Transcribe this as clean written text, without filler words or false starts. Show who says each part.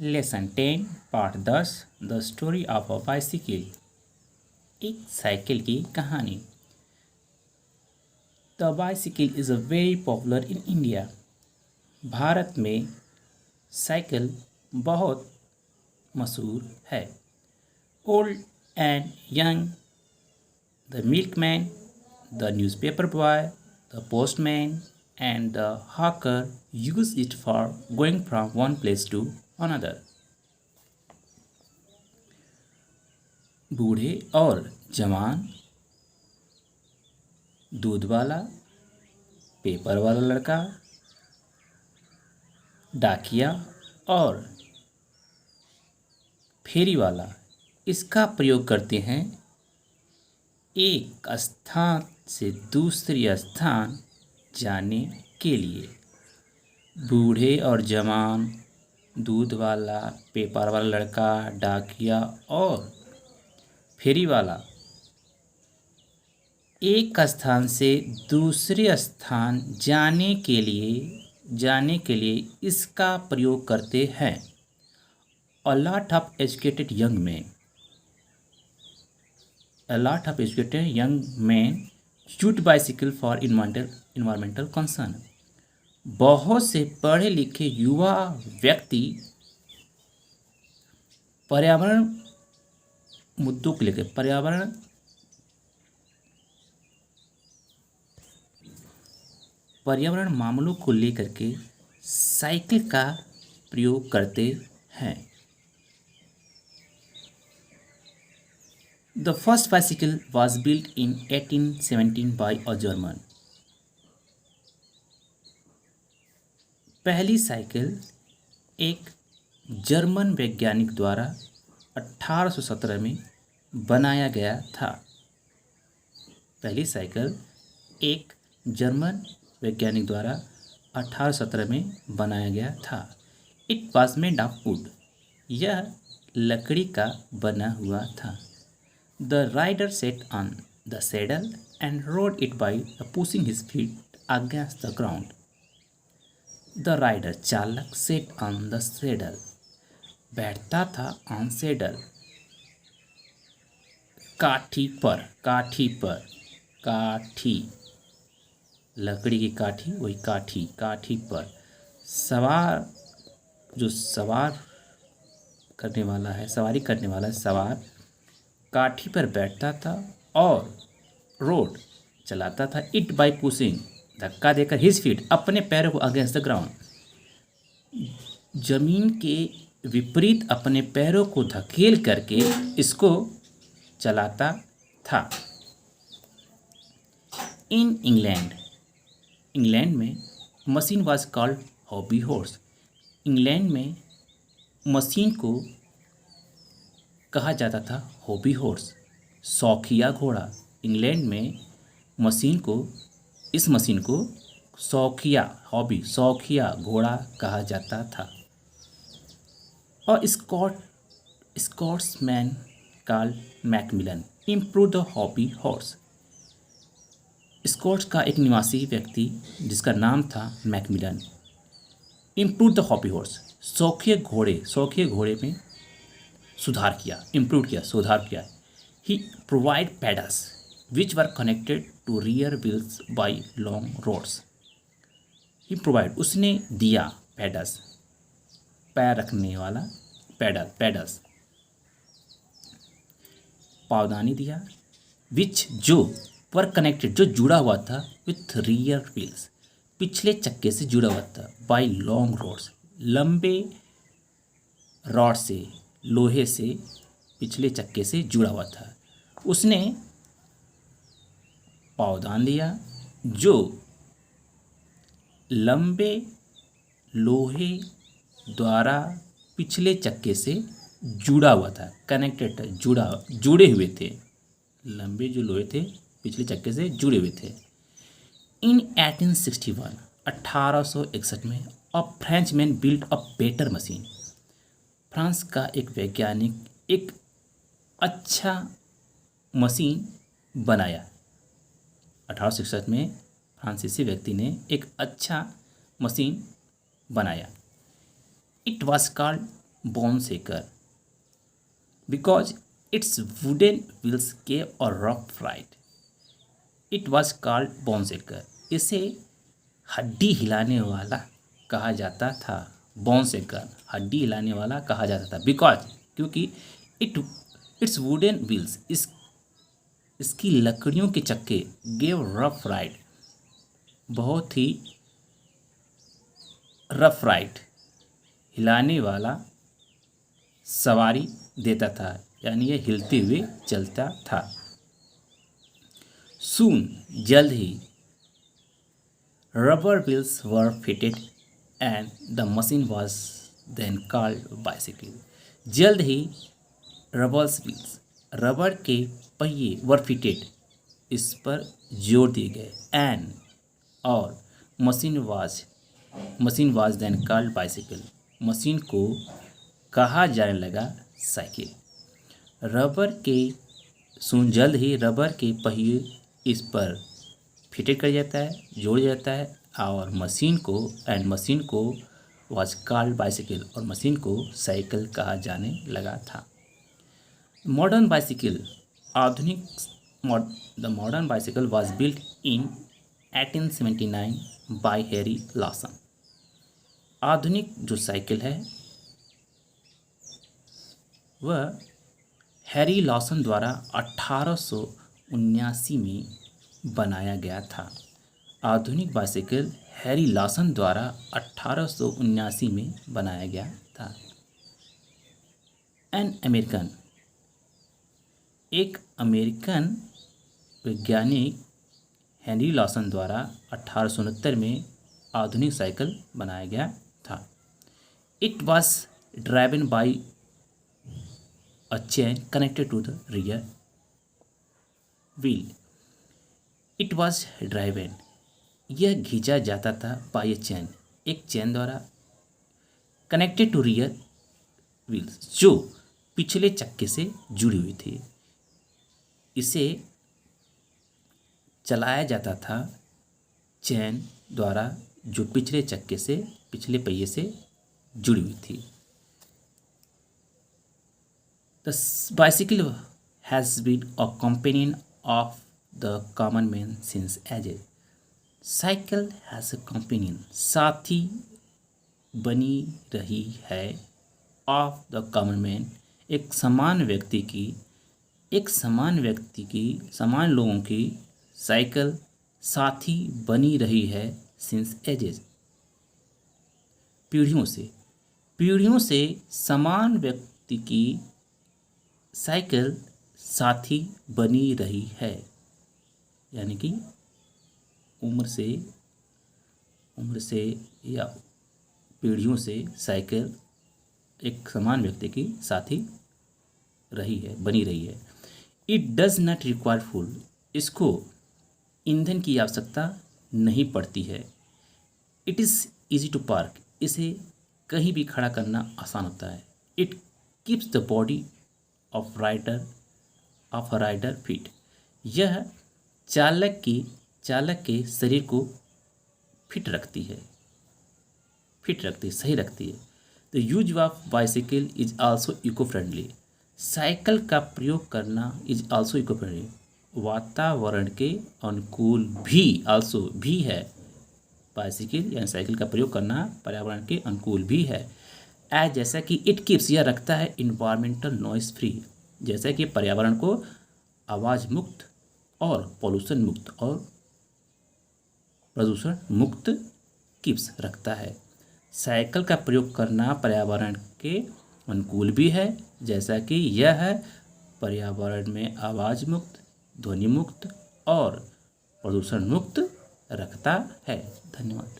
Speaker 1: Lesson 10 part 10 the story of a bicycle. एक cycle की कहानी। The bicycle is a very popular in India. Bharat में cycle बहुत मशहूर है। Old and young, the milkman, the newspaper boy, the postman and the hawker use it for going from one place to another. बूढ़े और जवान, दूध वाला, paper वाला लड़का, डाकिया और फेरी वाला इसका प्रयोग करते हैं एक स्थान से दूसरे स्थान जाने के लिए। बूढ़े और जवान, दूध वाला, पेपर वाला लड़का, डाकिया और फेरी वाला एक स्थान से दूसरे स्थान जाने के लिए इसका प्रयोग करते हैं। A lot of educated young men use bicycle for environmental concern. बहुत से पढ़े लिखे युवा व्यक्ति पर्यावरण मुद्दों को लेकर पर्यावरण मामलों को लेकर के साइकिल का प्रयोग करते हैं। The first bicycle was built in 1817 by a German. पहली साइकिल एक जर्मन वैज्ञानिक द्वारा 1817 में बनाया गया था। पहली साइकिल एक जर्मन वैज्ञानिक द्वारा 1817 में बनाया गया था। It was made of would. यह लकड़ी का बना हुआ था। The rider sat on the saddle and rode it by pushing his feet against the ground. The rider चालक sat on the saddle बैठता था on saddle काठी लकड़ी की काठी, वही काठी पर सवारी करने वाला है सवार काठी पर बैठता था और रोड चलाता था। इट बाय पुशिंग धक्का देकर हिज फीट अपने पैरों को अगेंस्ट द ग्राउंड जमीन के विपरीत अपने पैरों को धकेल करके इसको चलाता था। इन इंग्लैंड में machine was called hobby horse. England में मशीन को कहा जाता था हॉबी हॉर्स, शौकिया घोड़ा। इंग्लैंड में इस मशीन को शौकिया घोड़ा कहा जाता था। और Scotsman called Macmillan improve the hobby horse. Scots का एक निवासी व्यक्ति जिसका नाम था Macmillan improve the hobby horse, शौकिया घोड़े में सुधार किया। He provide pedals which were connected to rear wheels by long rods. उसने दिया पैडल्स, पैर रखने वाला पैडल्स, पावदानी दिया, जो वर कनेक्टेड जो जुड़ा हुआ था विथ रियर व्हील्स पिछले चक्के से जुड़ा हुआ था, बाय लॉन्ग रोड्स लंबे रॉड से लोहे से पिछले चक्के से जुड़ा हुआ था। उसने पावदान दिया जो लंबे लोहे द्वारा पिछले चक्के से जुड़ा हुआ था, कनेक्टेड जुड़े हुए थे। लंबे जो लोहे थे पिछले चक्के से जुड़े हुए थे। इन 1861 में a French man build a better machine. France का एक वैज्ञानिक एक अच्छा मशीन बनाया। 1861 में फ्रांसीसी व्यक्ति ने एक अच्छा मशीन बनाया। It was called bone shaker because its wooden wheels gave a rough ride. It was called bone shaker. इसे हड्डी हिलाने वाला कहा जाता था. bone shaker हड्डी हिलाने वाला कहा जाता था because क्योंकि इट्स वुडन व्हील्स इसकी लकड़ियों के चक्के गेव रफ राइड बहुत ही रफ राइड हिलाने वाला सवारी देता था, यानी यह हिलते हुए चलता था. सून जल्द ही rubber wheels were fitted and the machine was then called bicycle. जल्द ही रबर के पहिए वर फिटेड इस पर जोड़ दिए गए एंड और machine was then called bicycle. Machine को कहा जाने लगा साइकिल. जल्द ही रबर के पहिए इस पर फिटेड कर जाता है, जोड़ जाता है और मशीन को वाज कॉल्ड बाइसिकल और मशीन को साइकिल कहा जाने लगा था. Modern bicycle the modern bicycle was built in 1879 bye Harry Lawson. आधुनिक जो साइकिल है वह हैरी लॉसन द्वारा 1879 में बनाया गया था. आधुनिक बाइसिकल हैरी लॉसन द्वारा 1879 में बनाया गया था. एक अमेरिकन वैज्ञानिक हैरी लॉसन द्वारा 1869 में आधुनिक साइकिल बनाया गया था. It was driven by a chain connected to the rear wheel. It was driven. यह खींचा जाता था by a chain, एक चैन द्वारा connected to rear wheels, जो पिछले चक्के से जुड़ी हुई थी. इसे चलाया जाता था चैन द्वारा जो पिछले पहिए से जुड़ी हुई थी. The bicycle has been a companion of the common man since ages. Cycle has a companion, साथी बनी रही है of the common man, समान लोगों की साइकिल साथी बनी रही है since ages, पीढ़ियों से समान व्यक्ति की साइकिल साथी बनी रही है, यानी कि उम्र से या पीढ़ियों से साइकिल एक समान व्यक्ति की साथी बनी रही है. It does not require fuel, इसको ईंधन की आवश्यकता नहीं पड़ती है. It is easy to park, इसे कहीं भी खड़ा करना आसान होता है. It keeps the body of rider fit, यह चालक के शरीर को सही रखती है. The use of bicycle is also eco friendly, cycle का प्रयोग करना इज आल्सो इको फ्रेंडली, वातावरण के अनुकूल भी है. बाइसिकल यानी साइकिल का प्रयोग करना पर्यावरण के अनुकूल भी है. जैसा कि इट कीप्स, यह रखता है इन्वायरमेंटल नॉइस फ्री, जैसा कि पर्यावरण को आवाज़ मुक्त और प्रदूषण मुक्त कीप्स रखता है. साइकिल का प्रयोग करना पर्यावरण के अनुकूल भी है, जैसा कि यह पर्यावरण में आवाज़ मुक्त, ध्वनि मुक्त और प्रदूषण मुक्त रखता है. धन्यवाद.